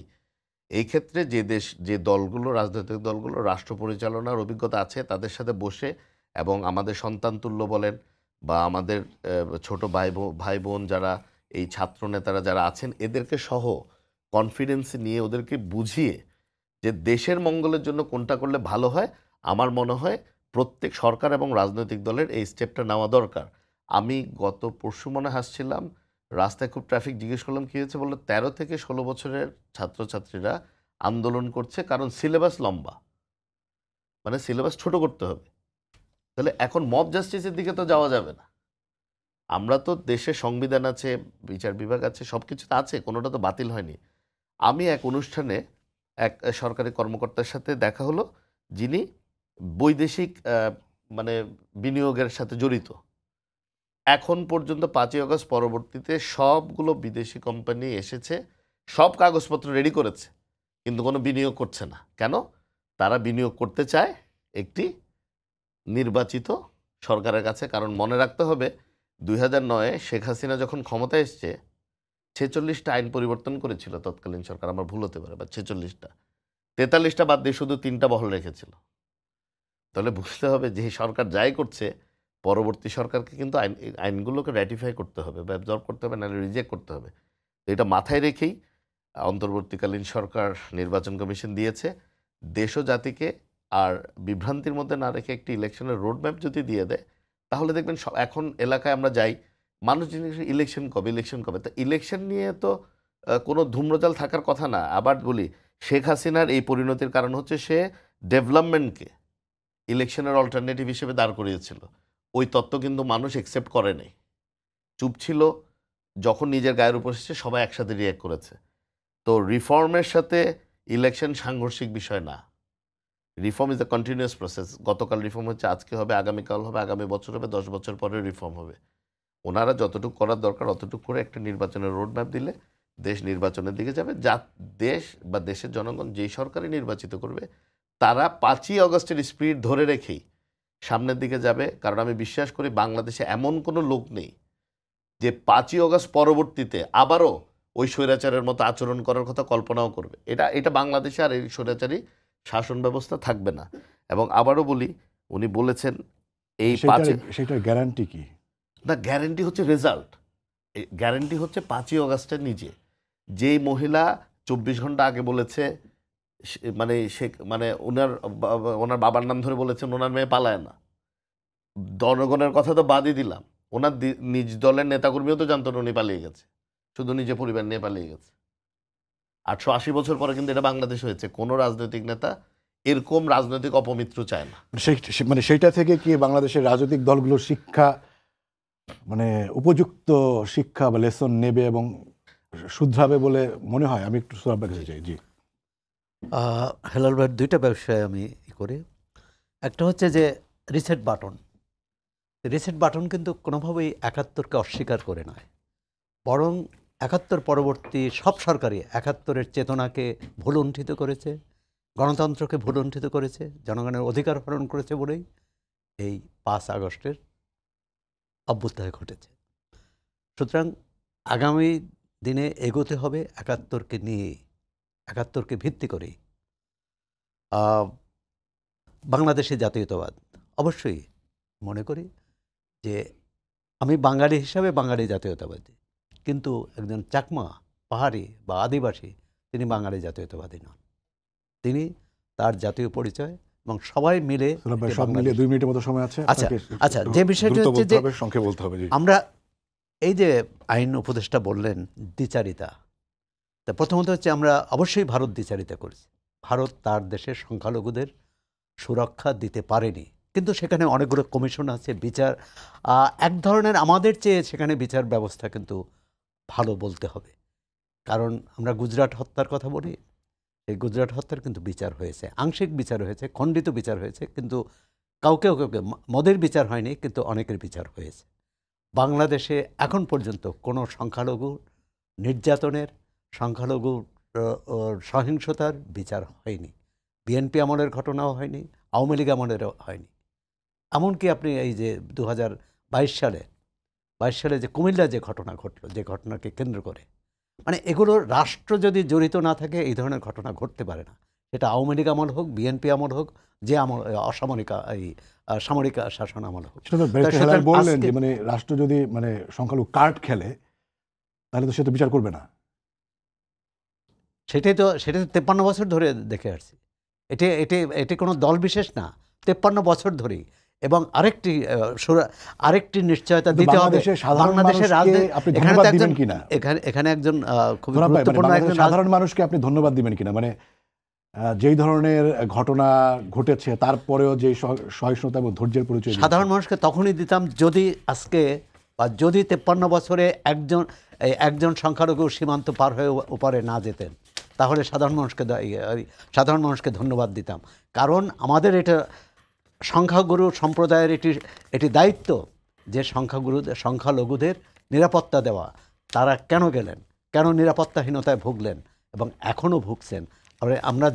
এই ক্ষেত্রে যে দলগুলো, রাজনৈতিক দলগুলো রাষ্ট্র পরিচালনার অভিজ্ঞতা আছে, তাদের সাথে বসে, এবং আমাদের সন্তান তুল্য বলেন বা আমাদের ছোট ভাই বোন যারা এই ছাত্র নেতারা যারা আছেন, এদেরকে সহ কনফিডেন্স নিয়ে ওদেরকে বুঝিয়ে যে দেশের মঙ্গলের জন্য কোনটা করলে ভালো হয়, আমার মনে হয় প্রত্যেক সরকার এবং রাজনৈতিক দলের এই স্টেপটা নেওয়া দরকার। আমি গত পরশু মনে হাসছিলাম, রাস্তায় খুব ট্রাফিক, জিজ্ঞেস করলাম কী হয়েছে, বললো 13 থেকে 16 বছরের ছাত্রছাত্রীরা আন্দোলন করছে কারণ সিলেবাস লম্বা, মানে সিলেবাস ছোট করতে হবে। তাহলে এখন মব জাস্টিসের দিকে তো যাওয়া যাবে না। আমরা তো দেশে সংবিধান আছে, বিচার বিভাগ আছে, সব কিছু তো আছে, কোনোটা তো বাতিল হয়নি। আমি এক অনুষ্ঠানে এক সরকারি কর্মকর্তার সাথে দেখা হলো, যিনি বৈদেশিক মানে বিনিয়োগের সাথে জড়িত। এখন পর্যন্ত 5ই অগস্ট পরবর্তীতে সবগুলো বিদেশি কোম্পানি এসেছে, সব কাগজপত্র রেডি করেছে, কিন্তু কোনো বিনিয়োগ করছে না। কেন? তারা বিনিয়োগ করতে চায় একটি নির্বাচিত সরকারের কাছে। কারণ মনে রাখতে হবে 2009-এ শেখ হাসিনা যখন ক্ষমতায় এসছে, 46টা আইন পরিবর্তন করেছিল তৎকালীন সরকার, আমার ভুল হতে পারে, বা 46টা, 43টা বাদ দিয়ে শুধু 3টা বহাল রেখেছিল। তাহলে বুঝতে হবে যে সরকার যাই করছে, পরবর্তী সরকারকে কিন্তু আইনগুলোকে র্যাটিফাই করতে হবে বা অ্যাবজর্ব করতে হবে, নাহলে রিজেক্ট করতে হবে। তো এটা মাথায় রেখেই অন্তর্বর্তীকালীন সরকার নির্বাচন কমিশন দিয়েছে। দেশ ও জাতিকে আর বিভ্রান্তির মধ্যে না রেখে একটি ইলেকশনের রোডম্যাপ যদি দিয়ে দেয়, তাহলে দেখবেন এখন এলাকায় আমরা যাই, মানুষ জিনিস ইলেকশন কবে। তো ইলেকশন নিয়ে তো কোনো ধূম্রজাল থাকার কথা না। আবার বলি, শেখ হাসিনার এই পরিণতির কারণ হচ্ছে সে ডেভেলপমেন্টকে ইলেকশনের অল্টারনেটিভ হিসেবে দাঁড় করিয়েছিল। ওই তত্ত্ব কিন্তু মানুষ অ্যাকসেপ্ট করে নাই, চুপ ছিল। যখন নিজের গায়ের উপর এসেছে সবাই একসাথে রিঅ্যাক্ট করেছে। তো রিফর্মের সাথে ইলেকশন সাংঘর্ষিক বিষয় না। Reform is a continuous process. গতকাল রিফর্ম হচ্ছে, আজকে হবে, আগামীকাল হবে, আগামী বছর হবে, 10 বছর পরে রিফর্ম হবে। ওনারা যতটুকু করার দরকার অতটুকু করে একটা নির্বাচনের রোডম্যাপ দিলে দেশ নির্বাচনের দিকে যাবে। যা দেশ বা দেশের জনগণ যেই সরকারই নির্বাচিত করবে তারা 5ই অগস্টের স্পিরিট ধরে রেখেই সামনের দিকে যাবে। কারণ আমি বিশ্বাস করি বাংলাদেশে এমন কোনো লোক নেই যে 5ই অগস্ট পরবর্তীতে আবারও ওই স্বৈরাচারের মতো আচরণ করার কথা কল্পনাও করবে। এটা বাংলাদেশে আর এই স্বৈরাচারী শাসন ব্যবস্থা থাকবে না। এবং আবারও বলি, উনি বলেছেন এই সেটার গ্যারান্টি কি? না, গ্যারেন্টি হচ্ছে রেজাল্ট। গ্যারেন্টি হচ্ছে 5ই অগস্টের নিজে যেই মহিলা 24 ঘন্টা আগে বলেছে, মানে ওনার বাবার নাম ধরে বলেছেন ওনার মেয়ে পালায় না। জনগণের কথা তো বাদই দিলাম, ওনার নিজ দলের নেতাকর্মীও তো জানতো উনি পালিয়ে গেছে, শুধু নিজে পরিবার নিয়ে পালিয়ে গেছে। 880 বছর পরে কিন্তু এটা বাংলাদেশ হয়েছে। কোনো রাজনৈতিক নেতা এরকম রাজনৈতিক অপমিত্র চায় না। মানে সেইটা থেকে কি বাংলাদেশের রাজনৈতিক দলগুলোর শিক্ষা, মানে উপযুক্ত শিক্ষা বা লেসন নেবে এবং শুধরাবে বলে মনে হয়? আমি একটু সোহাবের কাছে চাই। জি, হেলাল ভাইয়ের দুইটা ব্যবসায় আমি করি। একটা হচ্ছে যে রিসেট বাটন কিন্তু কোনোভাবেই 71কে অস্বীকার করে নয়, বরং 71 পরবর্তী সব সরকারই 71-এর চেতনাকে ভুলুণ্ঠিত করেছে, গণতন্ত্রকে ভুলুণ্ঠিত করেছে, জনগণের অধিকার হরণ করেছে বলেই এই 5 আগস্টের অভ্যুত্থান ঘটেছে। সুতরাং আগামী দিনে এগোতে হবে 71কে নিয়ে, 71কে ভিত্তি করেই। বাংলাদেশে জাতীয়তাবাদ অবশ্যই মনে করি যে আমি বাঙালি হিসাবে বাঙালি জাতীয়তাবাদী, কিন্তু একজন চাকমা, পাহাড়ি বা আদিবাসী তিনি বাঙালি জাতীয়তাবাদী নন। তিনি তার জাতীয় পরিচয় এবং সবাই মিলে সব মিলিয়ে 2 মিনিটের মতো সময় আছে। আচ্ছা, যে বিষয়টা হচ্ছে যে সংক্ষেপে বলতে হবে। আমরা এই যে আইন উপদেষ্টা বললেন দ্বিচারিতা, তা প্রথমত হচ্ছে আমরা অবশ্যই ভারত দ্বিচারিতা করেছি। ভারত তার দেশের সংখ্যালঘুদের সুরক্ষা দিতে পারেনি, কিন্তু সেখানে অনেকগুলো কমিশন আছে, বিচার এক ধরনের আমাদের চেয়ে সেখানে বিচার ব্যবস্থা কিন্তু ভালো বলতে হবে। কারণ আমরা গুজরাট হত্যার কথা বলি, এই গুজরাট হত্যার কিন্তু বিচার হয়েছে, আংশিক বিচার হয়েছে, খণ্ডিত বিচার হয়েছে, কিন্তু কাউকে মদের বিচার হয়নি, কিন্তু অনেকের বিচার হয়েছে। বাংলাদেশে এখন পর্যন্ত কোনো সংখ্যালঘু নির্যাতনের, সংখ্যালঘু সহিংসতার বিচার হয়নি। বিএনপি আমলের ঘটনাও হয়নি, আওয়ামী লীগ আমলেরও হয়নি। এমনকি আপনি এই যে 2022 সালে যে কুমিল্লা যে ঘটনা ঘটলো, যে ঘটনাকে কেন্দ্র করে, মানে এগুলো রাষ্ট্র যদি জড়িত না থাকে এই ধরনের ঘটনা ঘটতে পারে না। সেটা আওয়ামী লীগ আমল হোক, বিএনপি আমল হোক, যে আমল সামরিক শাসন আমল হোক। বললেন যে মানে রাষ্ট্র যদি মানে সংখ্যালঘু কার্ড খেলে তাহলে তো সে তো বিচার করবে না। সেটাই তো 53 বছর ধরে দেখে আসছি। এটি কোনো দল বিশেষ না, 53 বছর ধরেই। এবং আরেকটি নিশ্চয়তা দিতে হবে, বাংলাদেশের এখানে একজন খুব গুরুত্বপূর্ণ একজন সাধারণ মানুষকে আপনি ধন্যবাদ দিবেন কিনা, মানে যেই ধরনের ঘটনা ঘটেছে তারপরেও যে সহিষ্ণুতা এবং ধৈর্যের পরিচয় সাধারণ মানুষকে তখনই দিতাম যদি আজকে বা যদি 53 বছরে একজন সংখ্যালঘু সীমান্ত পার হয়ে ওপারে না যেতেন, তাহলে সাধারণ মানুষকে ধন্যবাদ দিতাম। কারণ আমাদের এটা সংখ্যাগুরু সম্প্রদায়ের এটি দায়িত্ব যে সংখ্যালঘুদের নিরাপত্তা দেওয়া। তারা কেন গেলেন, কেন নিরাপত্তাহীনতায় ভুগলেন এবং এখনও ভুগছেন। আমরা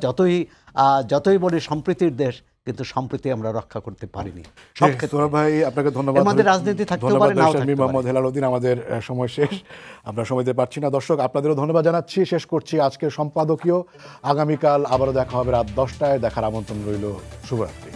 যতই বলি সম্প্রীতির দেশ, কিন্তু সম্প্রীতি আমরা রক্ষা করতে পারিনি সব ক্ষেত্রে। ভাই আপনাকে ধন্যবাদ। আমাদের রাজনীতি থাকতে পারে, নাও থাকতে পারে। মোহাম্মদ হেলাল উদ্দিন, আমাদের সময় শেষ, আমরা সময় দিতে পারছি না। দর্শক আপনাদেরও ধন্যবাদ জানাচ্ছি। শেষ করছি আজকের সম্পাদকীয়। আগামীকাল আবারও দেখা হবে রাত 10টায়। দেখার আমন্ত্রণ রইল। শুভরাত্রি।